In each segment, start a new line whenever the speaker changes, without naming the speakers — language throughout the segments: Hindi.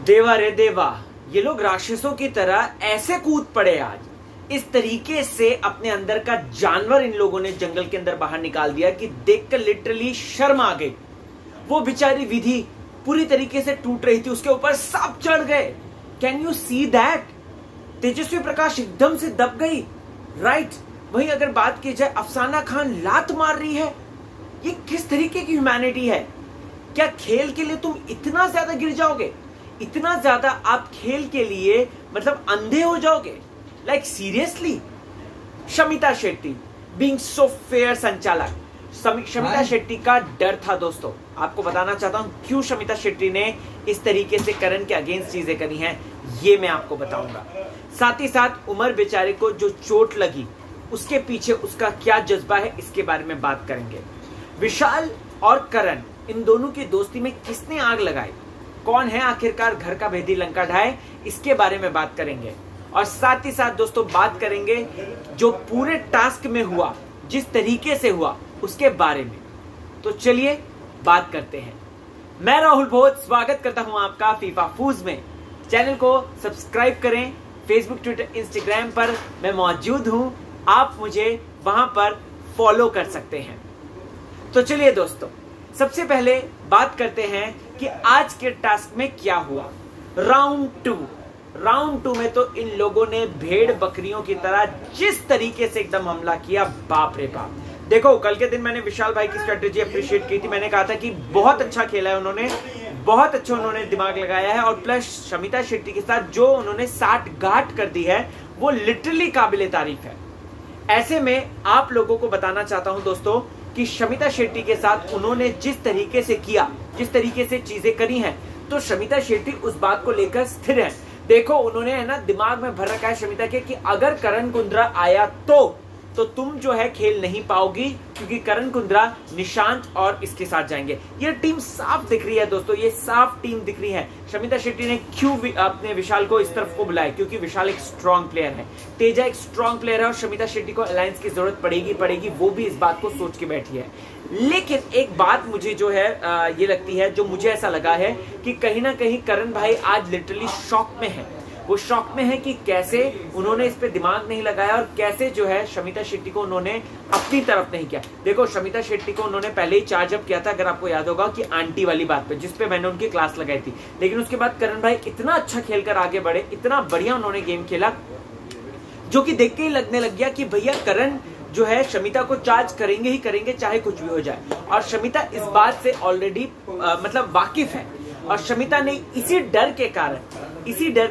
देवा रे देवा, ये लोग राक्षसों की तरह ऐसे कूद पड़े आज। इस तरीके से अपने अंदर का जानवर इन लोगों ने जंगल के अंदर बाहर निकाल दिया कि देखकर लिटरली शर्म आ गई। वो बेचारी विधि पूरी तरीके से टूट रही थी, उसके ऊपर सांप चढ़ गए। Can you see that? तेजस्वी प्रकाश एकदम से दब गई। राइट। वहीं अगर बात की जाए, अफसाना खान लात मार रही है। ये किस तरीके की ह्यूमैनिटी है? क्या खेल के लिए तुम इतना ज्यादा गिर जाओगे? इतना ज्यादा आप खेल के लिए मतलब अंधे हो जाओगे? Like seriously. Shamita Shetty being so fair संचालक, शमिता शेट्टी का डर था दोस्तों। आपको बताना चाहता हूं क्यों शमिता शेट्टी ने इस तरीके से करण के अगेंस्ट चीजें करी हैं, ये मैं आपको बताऊंगा। साथ ही साथ उमर बेचारे को जो चोट लगी, उसके पीछे उसका क्या जज्बा है, इसके बारे में बात करेंगे। विशाल और करण, इन दोनों की दोस्ती में किसने आग लगाई? कौन है आखिरकार घर का भेदी लंका ढाए? इसके बारे में बात करेंगे। और साथ ही साथ दोस्तों बात करेंगे जो पूरे टास्क में हुआ, जिस तरीके से हुआ, उसके बारे में। तो चलिए बात करते हैं। मैं राहुल भोज स्वागत करता हूं आपका फीफा फूज में। चैनल को सब्सक्राइब करें। फेसबुक, ट्विटर, इंस्टाग्राम पर मैं मौजूद हूं, आप मुझे वहां पर फॉलो कर सकते हैं। तो चलिए दोस्तों, सबसे पहले बात करते हैं कि आज के टास्क में क्या हुआ। राउंड टू में तो इन लोगों ने भेड़ बकरियों की तरह जिस तरीके से एकदम हमला किया, बाप रे बाप। देखो, कल के दिन मैंने विशाल भाई की स्ट्रेटेजी अप्रिशिएट की थी। मैंने कहा था कि बहुत अच्छा खेला है उन्होंने, बहुत अच्छा उन्होंने दिमाग लगाया है। और प्लस शमिता शेट्टी के साथ जो उन्होंने साठगांठ कर दी है, वो लिटरली काबिले तारीफ है। ऐसे में आप लोगों को बताना चाहता हूं दोस्तों कि शमिता शेट्टी के साथ उन्होंने जिस तरीके से किया, जिस तरीके से चीजें करी हैं, तो शमिता शेट्टी उस बात को लेकर स्थिर है। देखो, उन्होंने है ना दिमाग में भर रखा है शमिता के कि अगर करण कुंद्रा आया तो तुम जो है खेल नहीं पाओगी, क्योंकि करण कुंद्रा, निशांत और इसके साथ जाएंगे। ये टीम साफ दिख रही है दोस्तों, ये साफ टीम दिख रही है। शमिता शेट्टी ने क्यों अपने विशाल को इस तरफ को बुलाया? क्योंकि विशाल एक स्ट्रॉन्ग प्लेयर है, तेजा एक स्ट्रॉन्ग प्लेयर है, और शमिता शेट्टी को अलायंस की जरूरत पड़ेगी, वो भी इस बात को सोच के बैठी है। लेकिन एक बात मुझे जो है ये लगती है, जो मुझे ऐसा लगा है कि कहीं ना कहीं करण भाई आज लिटरली शॉक में है। वो शॉक में है कि कैसे उन्होंने इस पे दिमाग नहीं लगाया और कैसे जो है शमिता शेट्टी को उन्होंने अपनी तरफ नहीं किया। देखो, शमिता शेट्टी को उन्होंने पहले ही चार्ज अप किया था, अगर आपको याद होगा, कि आंटी वाली बात पे, जिसपे मैंने उनकी क्लास लगाई थी। लेकिन उसके बाद करण भाई इतना अच्छा खेलकर आगे बढ़े, इतना बढ़िया उन्होंने गेम खेला, जो कि देख के ही लगने लग गया कि भैया करण जो है शमिता को चार्ज करेंगे ही करेंगे, चाहे कुछ भी हो जाए। और शमिता इस बात से ऑलरेडी मतलब वाकिफ है। और शमिता ने इसी डर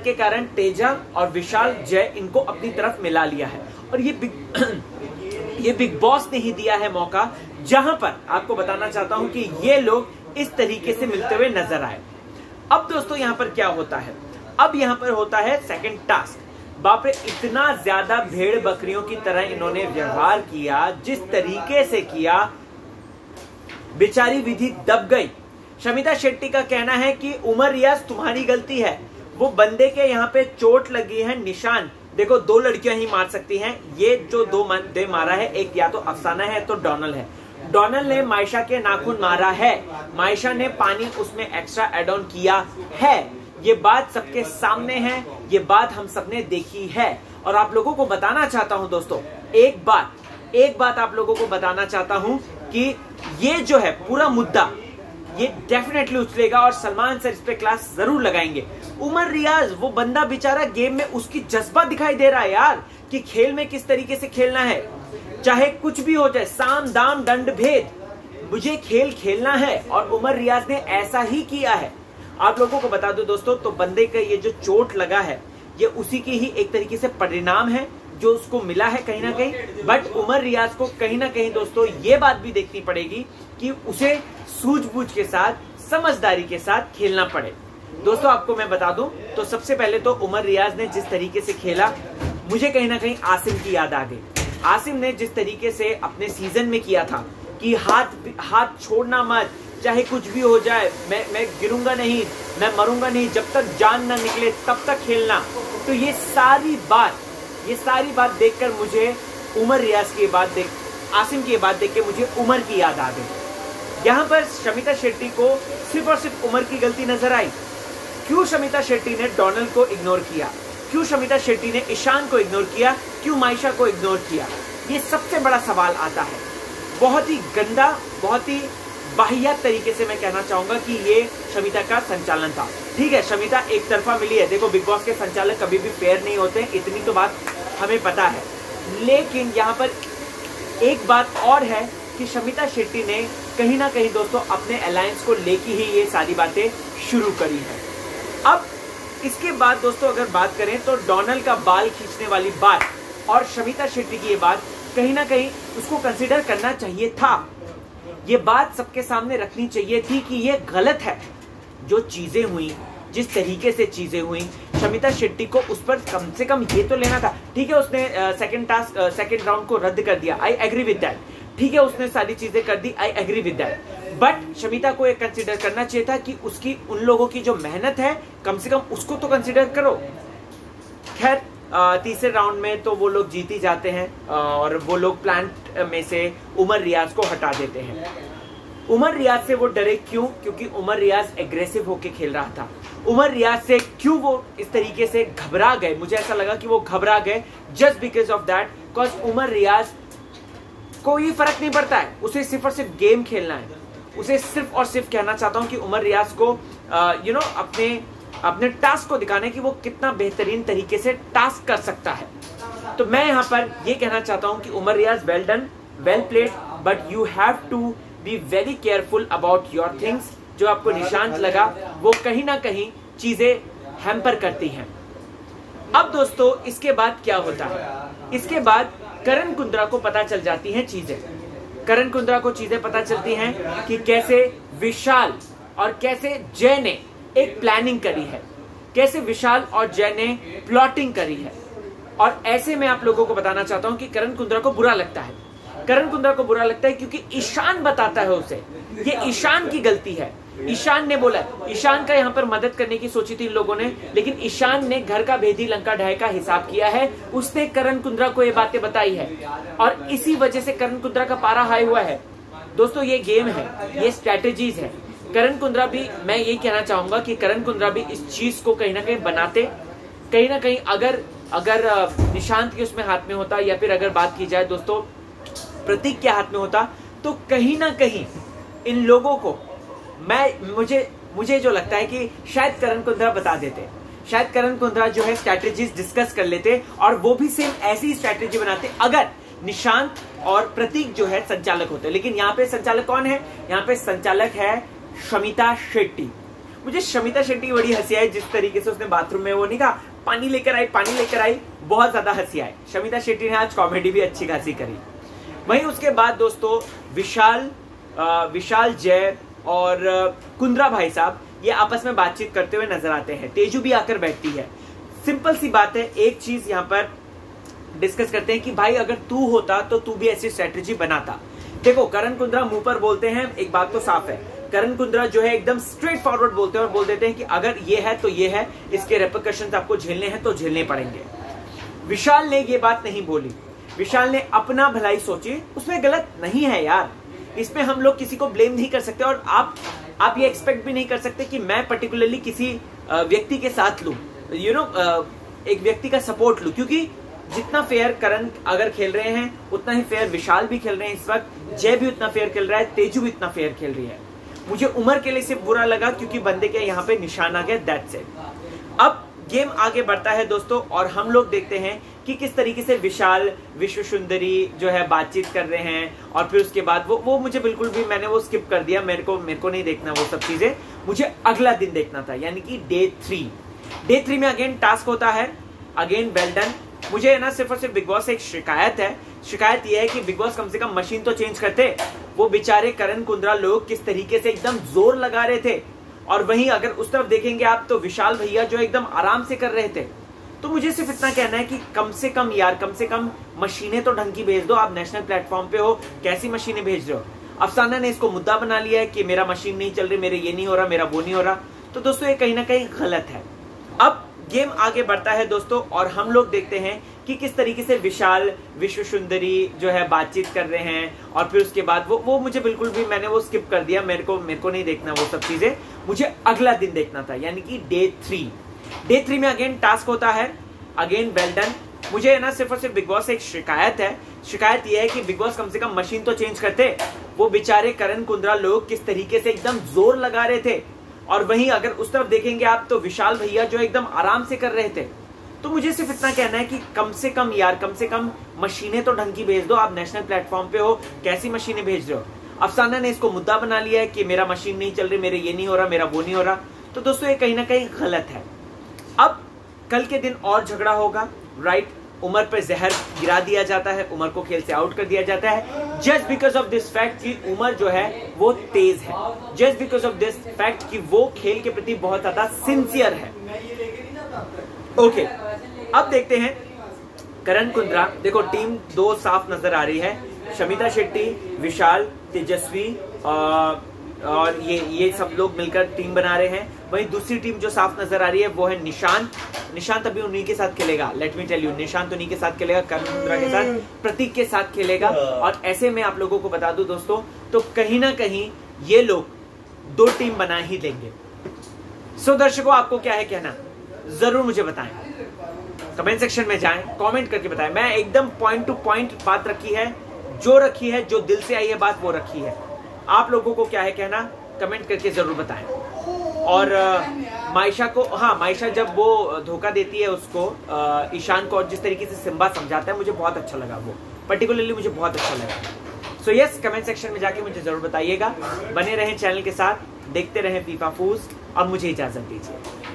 के कारण तेजा और विशाल, जय, इनको अपनी तरफ मिला लिया है। और ये बिग बॉस ने ही दिया है मौका, जहां पर आपको बताना चाहता हूं कि ये लोग इस तरीके से मिलते हुए नजर आए। अब दोस्तों यहां पर क्या होता है? अब यहां पर होता है सेकंड टास्क। बाप रे, इतना ज्यादा भेड़ बकरियों की तरह इन्होंने व्यवहार किया, जिस तरीके से किया, बेचारी विधि दब गई। शमिता शेट्टी का कहना है कि उमर रियाज तुम्हारी गलती है, वो बंदे के यहाँ पे चोट लगी है, निशान। देखो, दो लड़कियां ही मार सकती हैं। ये जो दो बंदे मारा है, एक या तो अफसाना है तो डोनल है। डोनल ने मायशा के नाखून मारा है, मायशा ने पानी उसमें एक्स्ट्रा एड ऑन किया है। ये बात सबके सामने है, ये बात हम सबने देखी है। और आप लोगों को बताना चाहता हूं दोस्तों, एक बात आप लोगों को बताना चाहता हूं कि ये जो है पूरा मुद्दा, ये डेफिनेटली उछलेगा और सलमान सर इस पे क्लास जरूर लगाएंगे। उमर रियाज, वो बंदा बेचारा गेम में उसकी जज्बा दिखाई दे रहा है यार, कि खेल में किस तरीके से खेलना है, चाहे कुछ भी हो जाए, साम दाम दंड भेद, मुझे खेल खेलना है। और उमर रियाज ने ऐसा ही किया है। आप लोगों को बता दो दोस्तों, तो बंदे का ये जो चोट लगा है, ये उसी की ही एक तरीके से परिणाम है जो उसको मिला है कहीं ना कहीं। बट उमर रियाज को कहीं ना कहीं दोस्तों ये बात भी देखनी पड़ेगी कि उसे सूझबूझ के साथ, समझदारी के साथ खेलना पड़े। दोस्तों आपको मैं बता दूं तो सबसे पहले तो उमर रियाज ने जिस तरीके से खेला, मुझे कहीं ना कहीं आसिम की याद आ गई। आसिम ने जिस तरीके से अपने सीजन में किया था कि हाथ छोड़ना मत, चाहे कुछ भी हो जाए, मैं गिरूंगा नहीं, मैं मरूंगा नहीं, जब तक जान ना निकले तब तक खेलना। तो ये सारी बात देखकर मुझे उमर रियाज की बात आसिम की बात देख के मुझे उमर की याद आ गई। यहाँ पर शमिता शेट्टी को सिर्फ और सिर्फ उमर की गलती नजर आई। क्यों शमिता शेट्टी ने डोनाल्ड को इग्नोर किया, क्यों शमिता शेट्टी ने ईशान को इग्नोर किया, क्यों मायशा को इग्नोर किया, ये सबसे बड़ा सवाल आता है। बहुत ही गंदा, बहुत ही वाहियात तरीके से मैं कहना चाहूंगा कि ये शमिता का संचालन था। ठीक है, शमिता एक तरफा मिली है, देखो बिग बॉस के संचालक कभी भी फेयर नहीं होते, इतनी तो बात हमें पता है। लेकिन यहाँ पर एक बात और है कि शमिता शेट्टी ने कहीं ना कहीं दोस्तों अपने अलायंस को लेके ही ये सारी बातें शुरू करी है। अब इसके बाद दोस्तों अगर बात करें तो डोनाल्ड का बाल खींचने वाली बात और शमिता शेट्टी की ये बात कहीं ना कहीं उसको कंसीडर करना चाहिए था। ये बात सबके सामने रखनी चाहिए थी कि ये गलत है जो चीजें हुई, जिस तरीके से चीजें हुई। शमिता शेट्टी को उस पर कम से कम ये तो लेना था। ठीक है, उसने सेकंड राउंड को रद्द कर दिया, आई एग्री विद दैट। ठीक है, उसने सारी चीजें कर दी, I agree with that. But Shamita को एक कंसीडर करना चाहिए था कि उसकी उन लोगों की जो मेहनत है कम से कम उसको तो कंसीडर करो। खैर तीसरे राउंड में तो वो लोग जीत ही जाते हैं और वो लोग प्लांट में से उमर रियाज को हटा देते हैं। उमर रियाज से वो डरे क्यों? क्योंकि उमर रियाज एग्रेसिव होके खेल रहा था। उमर रियाज से क्यों वो इस तरीके से घबरा गए? मुझे ऐसा लगा कि वो घबरा गए just because of that, because Umar Riaz को ये फर्क नहीं पड़ता है, उसे सिर्फ और सिर्फ गेम खेलना है। उसे सिर्फ और सिर्फ कहना चाहता हूं कि उमर रियाज को अपने टास्क को दिखाने की वो कितना बेहतरीन तरीके से टास्क कर सकता है। तो मैं यहाँ पर ये कहना चाहता हूं कि Umar Riaz well done, well played, but you have to be very careful about your things. जो आपको निशांत लगा वो कहीं ना कहीं चीजें हैम्पर करती हैं। अब दोस्तों इसके बाद क्या होता है? इसके बाद करण कुंद्रा को पता चल जाती हैं चीजें। करण कुंद्रा को चीजें पता चलती हैं कि कैसे विशाल और कैसे जय ने एक प्लानिंग करी है, कैसे विशाल और जय ने प्लॉटिंग करी है। और ऐसे में आप लोगों को बताना चाहता हूं कि करण कुंद्रा को बुरा लगता है। करण कुंद्रा को बुरा लगता है क्योंकि ईशान बताता है उसे, ये ईशान की गलती है। ईशान ने बोला, ईशान का यहाँ पर मदद करने की सोची थी इन लोगों ने, लेकिन ईशान ने घर का भेदी लंका ढाए का हिसाब किया है। उसने करण कुंद्रा को ये बातें बताई है और इसी वजह से करण कुंद्रा का पारा हाई हुआ है। दोस्तों ये गेम है, ये स्ट्रैटेजीज है। करण कुंद्रा भी, मैं यही कहना चाहूंगा कि करण कुंद्रा भी इस चीज को कहीं ना कहीं बनाते। कहीं ना कहीं अगर निशांत के उसमें हाथ में होता, या फिर अगर बात की जाए दोस्तों प्रतीक के हाथ में होता, तो कहीं ना कहीं इन लोगों को मुझे जो लगता है कि शायद करण कुंद्रा बता देते, शायद करण कुंद्रा जो है स्ट्रैटेजीज डिस्कस कर लेते और वो भी सेम ऐसी स्ट्रैटेजी बनाते अगर निशांत और प्रतीक जो है संचालक होते। लेकिन यहाँ पे संचालक कौन है? यहाँ पे संचालक है शमिता शेट्टी। मुझे शमिता शेट्टी बड़ी हंसी आई जिस तरीके से उसने बाथरूम में वो नहीं कहा पानी लेकर आई, बहुत ज्यादा हंसी आई। शमिता शेट्टी ने आज कॉमेडी भी अच्छी खासी करी। वहीं उसके बाद दोस्तों विशाल जय और कुंद्रा भाई साहब ये आपस में बातचीत करते हुए नजर आते हैं। तेजू भी आकर बैठती है। सिंपल सी बात है, एक चीज यहाँ पर डिस्कस करते हैं कि भाई अगर तू होता तो तू भी ऐसी स्ट्रेटेजी बनाता। देखो करण कुंद्रा मुंह पर बोलते हैं, एक बात तो साफ है, करण कुंद्रा जो है एकदम स्ट्रेट फॉरवर्ड बोलते हैं और बोल देते हैं कि अगर ये है तो ये है, इसके रेपरकशंस आपको झेलने हैं तो झेलने पड़ेंगे। विशाल ने ये बात नहीं बोली, विशाल ने अपना भलाई सोची, उसमें गलत नहीं है यार, इसमें हम लोग किसी को ब्लेम नहीं कर सकते। और आप ये एक्सपेक्ट भी नहीं कर सकते कि मैं पर्टिकुलरली किसी व्यक्ति के साथ लूं, एक व्यक्ति का सपोर्ट लूं, क्योंकि जितना फेयर करण अगर खेल रहे हैं उतना ही फेयर विशाल भी खेल रहे हैं इस वक्त, जय भी उतना फेयर खेल रहा है, तेजू भी इतना फेयर खेल रही है। मुझे उमर के लिए सिर्फ बुरा लगा क्योंकि बंदे के यहाँ पे निशान आ गया, दैट्स इट। अब गेम आगे बढ़ता है दोस्तों और हम लोग देखते हैं कि किस तरीके से विशाल विश्व सुंदरी जो है बातचीत कर रहे हैं। और फिर उसके बाद वो मुझे बिल्कुल भी, मैंने वो स्किप कर दिया, मेरे को नहीं देखना वो सब चीजें, मुझे अगला दिन देखना था, यानी कि डे 3 में अगेन टास्क होता है, अगेन वेल डन। मुझे ना सिर्फ और सिर्फ बिग बॉस से एक शिकायत है, शिकायत यह है कि बिग बॉस कम से कम मशीन तो चेंज करते। वो बेचारे करण कुंद्रा लोग किस तरीके से एकदम जोर लगा रहे थे, और वहीं अगर उस तरफ देखेंगे आप तो विशाल भैया जो एकदम आराम से कर रहे थे। तो मुझे सिर्फ इतना कहना है कि कम से कम यार, कम से कम मशीनें तो ढंग की भेज दो। आप नेशनल प्लेटफॉर्म पे हो, कैसी मशीनें भेज रहे हो? अफसाना ने इसको मुद्दा बना लिया है कि मेरा मशीन नहीं चल रही, मेरे ये नहीं हो रहा, मेरा वो नहीं हो रहा। तो दोस्तों ये कहीं ना कहीं गलत है। अब गेम आगे बढ़ता है दोस्तों और हम लोग देखते हैं कि किस तरीके से विशाल विश्व सुंदरी जो है बातचीत कर रहे हैं, और फिर उसके बाद वो मुझे बिल्कुल भी, मैंने वो स्किप कर दिया। मेरे को नहीं देखना वो सब चीजें, मुझे अगला दिन देखना था, यानी कि डे 3 में अगेन टास्क होता है। Again well done. मुझे ना सिर्फ और सिर्फ बिग बॉस से एक शिकायत ये है कि बिग बॉस कम से कम मशीन तो चेंज करते। वो बेचारे करण कुंद्रा लोग किस तरीके से एकदम जोर लगा रहे थे, और वहीं अगर उस तरफ देखेंगे आप तो विशाल भैया जो एकदम आराम से कर रहे थे। तो मुझे सिर्फ इतना कहना है कि कम से कम यार, कम से कम मशीनें तो ढंग की भेज दो। आप नेशनल प्लेटफॉर्म पे हो, कैसी मशीनें भेज रहे हो? अफसाना ने इसको मुद्दा बना लिया है कि मेरा मशीन नहीं चल रही, मेरे ये नहीं हो रहा, मेरा वो नहीं हो रहा। तो दोस्तों ये कहीं ना कहीं गलत है। अब कल के दिन और झगड़ा होगा, राइट? उमर पर जहर गिरा दिया जाता है, उमर को खेल से आउट कर दिया जाता है, just because of this fact कि उमर जो है वो तेज है, just because of this fact कि वो खेल के प्रति बहुत ज्यादा सिंसियर है। ओके, अब देखते हैं करण कुंद्रा। देखो टीम 2 साफ नजर आ रही है, शमिता शेट्टी, विशाल, तेजस्वी और ये सब लोग मिलकर टीम बना रहे हैं। वहीं दूसरी टीम जो साफ नजर आ रही है वो है निशांत अभी उन्हीं के साथ खेलेगा। Let me tell you, Nishant उन्हीं के साथ खेलेगा, करण कुंद्रा के साथ, प्रतीक के साथ खेलेगा। और ऐसे में आप लोगों को बता दूं दोस्तों, तो कहीं ना कहीं ये लोग 2 टीम बना ही देंगे। सो दर्शकों, आपको क्या है कहना, जरूर मुझे बताएं, कमेंट सेक्शन में जाएं, कमेंट करके बताएं। मैं एकदम पॉइंट टू पॉइंट बात रखी है, जो दिल से आई है बात वो रखी है। आप लोगों को क्या है कहना, कमेंट करके जरूर बताएं। और मायशा को, हाँ, मायशा जब वो धोखा देती है उसको, ईशान को, और जिस तरीके से सिम्बा समझाता है, मुझे बहुत अच्छा लगा, वो पर्टिकुलरली मुझे बहुत अच्छा लगा। सो यस, कमेंट सेक्शन में जाके मुझे जरूर बताइएगा। बने रहें चैनल के साथ, देखते रहें फीफा फूज, और मुझे इजाजत दीजिए।